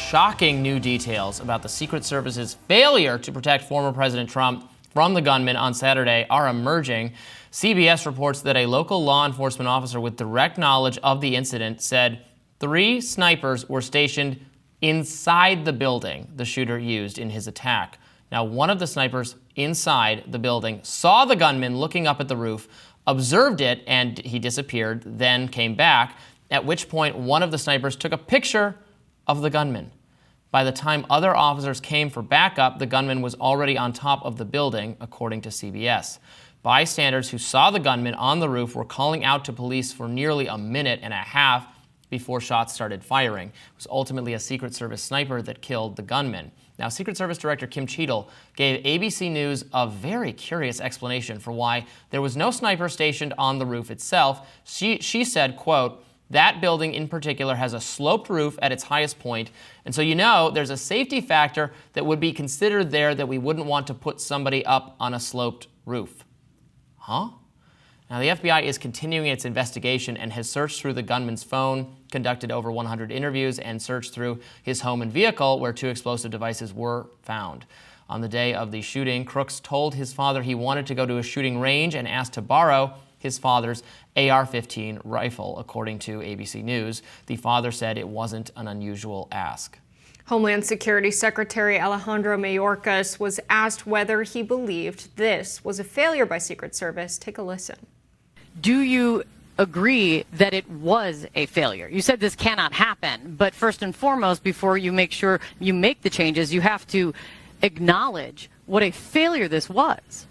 shocking new details about the Secret Service's failure to protect former President Trump from the gunman on Saturday are emerging. CBS reports that a local law enforcement officer with direct knowledge of the incident said 3 snipers were stationed inside the building the shooter used in his attack. Now, one of the snipers inside the building saw the gunman looking up at the roof, observed it, and he disappeared, then came back, at which point one of the snipers took a picture of the gunman. By the time other officers came for backup, the gunman was already on top of the building, according to CBS. Bystanders who saw the gunman on the roof were calling out to police for nearly a minute and a half before shots started firing. It was ultimately a Secret Service sniper that killed the gunman. Now, Secret Service Director Kim Cheadle gave ABC News a very curious explanation for why there was no sniper stationed on the roof itself. She said, quote, "That building in particular has a sloped roof at its highest point, and so there's a safety factor that would be considered there that we wouldn't want to put somebody up on a sloped roof." Huh? Now, the FBI is continuing its investigation and has searched through the gunman's phone, conducted over 100 interviews, and searched through his home and vehicle where 2 explosive devices were found. On the day of the shooting, Crooks told his father he wanted to go to a shooting range and asked to borrow his father's AR-15 rifle, according to ABC News. The father said it wasn't an unusual ask. Homeland Security Secretary Alejandro Mayorkas was asked whether he believed this was a failure by Secret Service. Take a listen. Do you agree that it was a failure? You said this cannot happen, but first and foremost, before you make sure you make the changes, you have to acknowledge what a failure this was.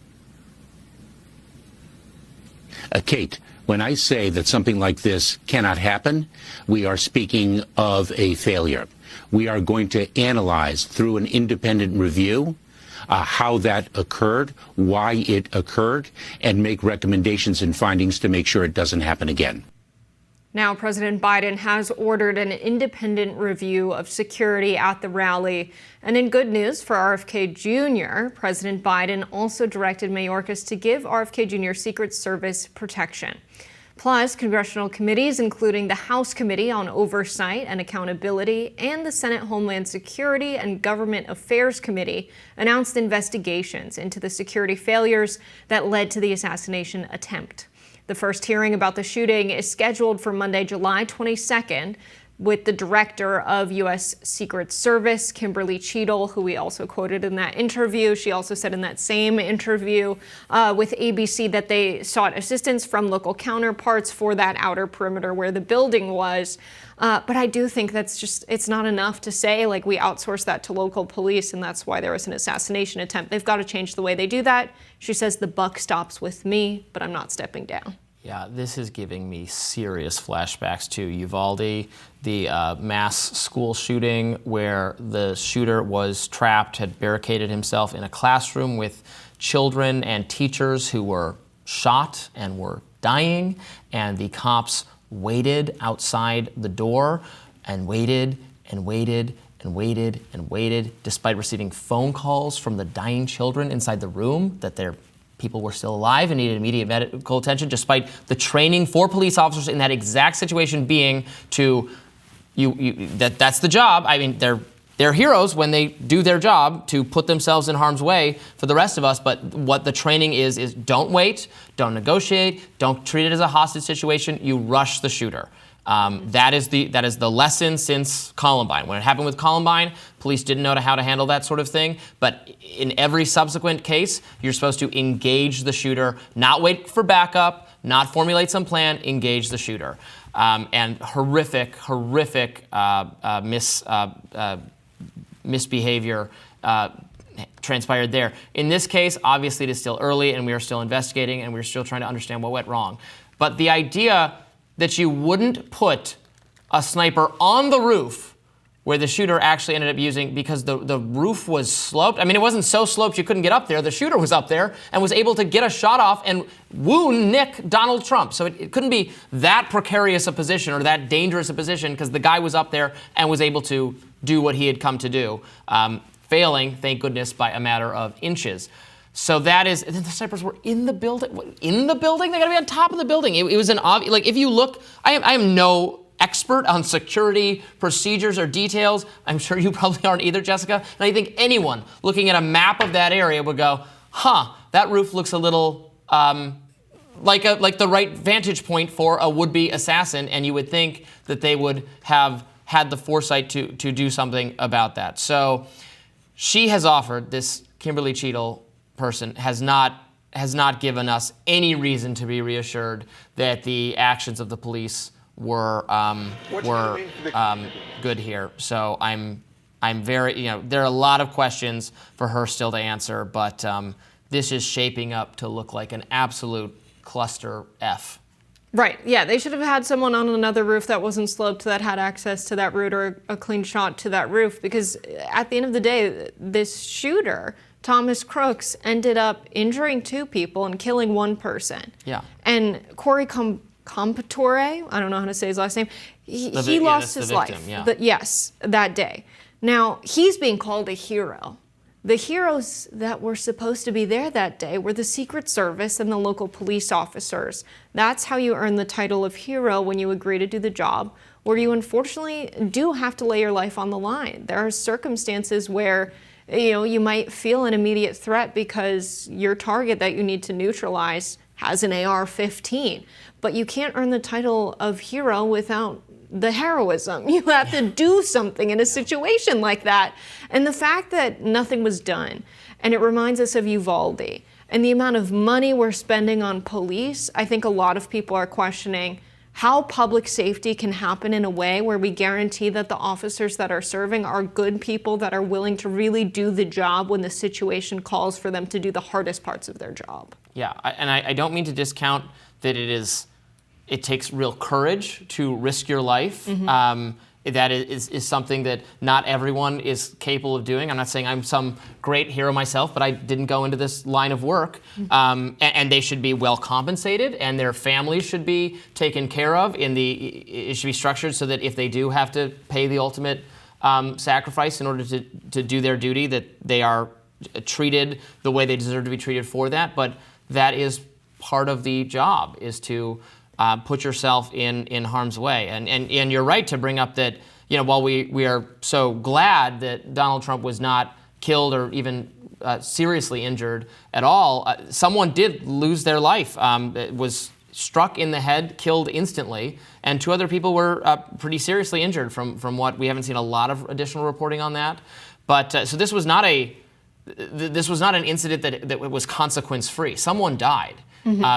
Kate, when I say that something like this cannot happen, we are speaking of a failure. We are going to analyze through an independent review how that occurred, why it occurred, and make recommendations and findings to make sure it doesn't happen again. Now, President Biden has ordered an independent review of security at the rally. And in good news for RFK Jr., President Biden also directed Mayorkas to give RFK Jr. Secret Service protection. Plus, congressional committees, including the House Committee on Oversight and Accountability and the Senate Homeland Security and Government Affairs Committee, announced investigations into the security failures that led to the assassination attempt. The first hearing about the shooting is scheduled for Monday, July 22nd, with the director of U.S. Secret Service, Kimberly Cheadle, who we also quoted in that interview. She also said in that same interview with ABC that they sought assistance from local counterparts for that outer perimeter where the building was. But I do think it's not enough to say, like, we outsource that to local police and that's why there was an assassination attempt. They've got to change the way they do that. She says the buck stops with me, but I'm not stepping down. Yeah, this is giving me serious flashbacks to Uvalde, the mass school shooting where the shooter was trapped, had barricaded himself in a classroom with children and teachers who were shot and were dying, and the cops waited outside the door and waited and waited and waited and waited, despite receiving phone calls from the dying children inside the room that their people were still alive and needed immediate medical attention, despite the training for police officers in that exact situation being to that's the job. I mean, they're heroes when they do their job to put themselves in harm's way for the rest of us. But what the training is don't wait, don't negotiate, don't treat it as a hostage situation. You rush the shooter. That is the lesson since Columbine. When it happened with Columbine, police didn't know how to handle that sort of thing. But in every subsequent case, you're supposed to engage the shooter, not wait for backup, not formulate some plan, engage the shooter. And horrific misbehavior transpired there. In this case, obviously it is still early and we are still investigating and we're still trying to understand what went wrong. But the idea that you wouldn't put a sniper on the roof where the shooter actually ended up using, because the roof was sloped. I mean, it wasn't so sloped you couldn't get up there. The shooter was up there and was able to get a shot off and wound Nick Donald Trump. So it couldn't be that precarious a position or that dangerous a position because the guy was up there and was able to do what he had come to do, failing, thank goodness, by a matter of inches. So that is, and then the snipers were in the building. In the building? They got to be on top of the building. It was an obvious, like, if you look, I am no expert on security procedures or details. I'm sure you probably aren't either, Jessica. And I think anyone looking at a map of that area would go, that roof looks a little like the right vantage point for a would-be assassin, and you would think that they would have had the foresight to do something about that. So she has offered, this Kimberly Cheadle person has not given us any reason to be reassured that the actions of the police were good here. So I'm very, there are a lot of questions for her still to answer, but this is shaping up to look like an absolute cluster F. Right. Yeah, they should have had someone on another roof that wasn't sloped that had access to that route or a clean shot to that roof, because at the end of the day, this shooter, Thomas Crooks, ended up injuring 2 people and killing 1 person. Yeah. And Corey Compatore, I don't know how to say his last name, he lost his life. Yeah. Yes, that day. Now, he's being called a hero. The heroes that were supposed to be there that day were the Secret Service and the local police officers. That's how you earn the title of hero when you agree to do the job, where you unfortunately do have to lay your life on the line. There are circumstances where you might feel an immediate threat because your target that you need to neutralize has an AR-15, but you can't earn the title of hero without the heroism. You have to do something in a situation like that. And the fact that nothing was done, and it reminds us of Uvalde, and the amount of money we're spending on police, I think a lot of people are questioning how public safety can happen in a way where we guarantee that the officers that are serving are good people that are willing to really do the job when the situation calls for them to do the hardest parts of their job. Yeah, and I don't mean to discount that it takes real courage to risk your life. Mm-hmm. That is something that not everyone is capable of doing. I'm not saying I'm some great hero myself, but I didn't go into this line of work. Mm-hmm. And they should be well compensated, and their families should be taken care of. It should be structured so that if they do have to pay the ultimate sacrifice in order to do their duty, that they are treated the way they deserve to be treated for that. But that is part of the job, is to put yourself in harm's way. And you're right to bring up that, while we are so glad that Donald Trump was not killed or even seriously injured at all, someone did lose their life. It was struck in the head, killed instantly, and 2 other people were pretty seriously injured from what we haven't seen a lot of additional reporting on that. But so this was not an incident that was consequence-free. Someone died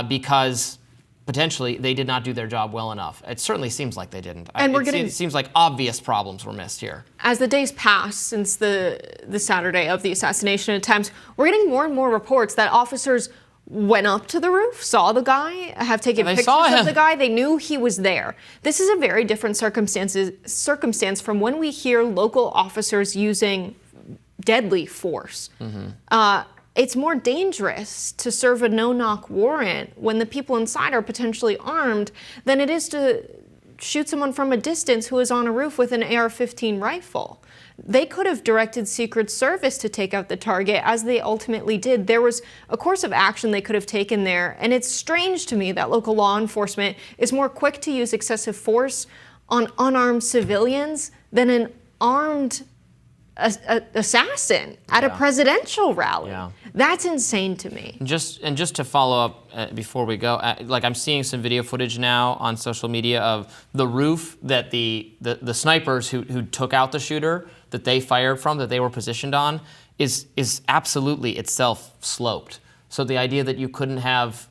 because potentially they did not do their job well enough. It certainly seems like they didn't. And it seems like obvious problems were missed here. As the days pass since the Saturday of the assassination attempts, we're getting more and more reports that officers went up to the roof, saw the guy, have taken pictures of the guy. They knew he was there. This is a very different circumstance from when we hear local officers using deadly force. Mm-hmm. It's more dangerous to serve a no-knock warrant when the people inside are potentially armed than it is to shoot someone from a distance who is on a roof with an AR-15 rifle. They could have directed Secret Service to take out the target, as they ultimately did. There was a course of action they could have taken there, and it's strange to me that local law enforcement is more quick to use excessive force on unarmed civilians than an armed assassin at a presidential rally. Yeah. That's insane to me. Just to follow up before we go, I'm seeing some video footage now on social media of the roof that the snipers who took out the shooter, that they fired from, that they were positioned on, is absolutely itself sloped. So the idea that you couldn't have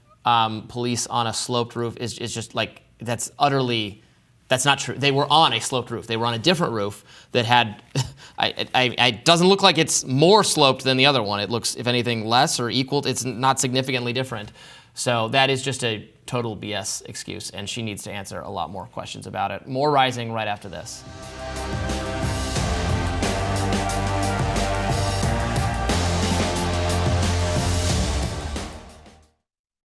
police on a sloped roof is just that's not true. They were on a sloped roof. They were on a different roof that had, it doesn't look like it's more sloped than the other one. It looks, if anything, less or equal. It's not significantly different. So that is just a total BS excuse, and she needs to answer a lot more questions about it. More Rising right after this.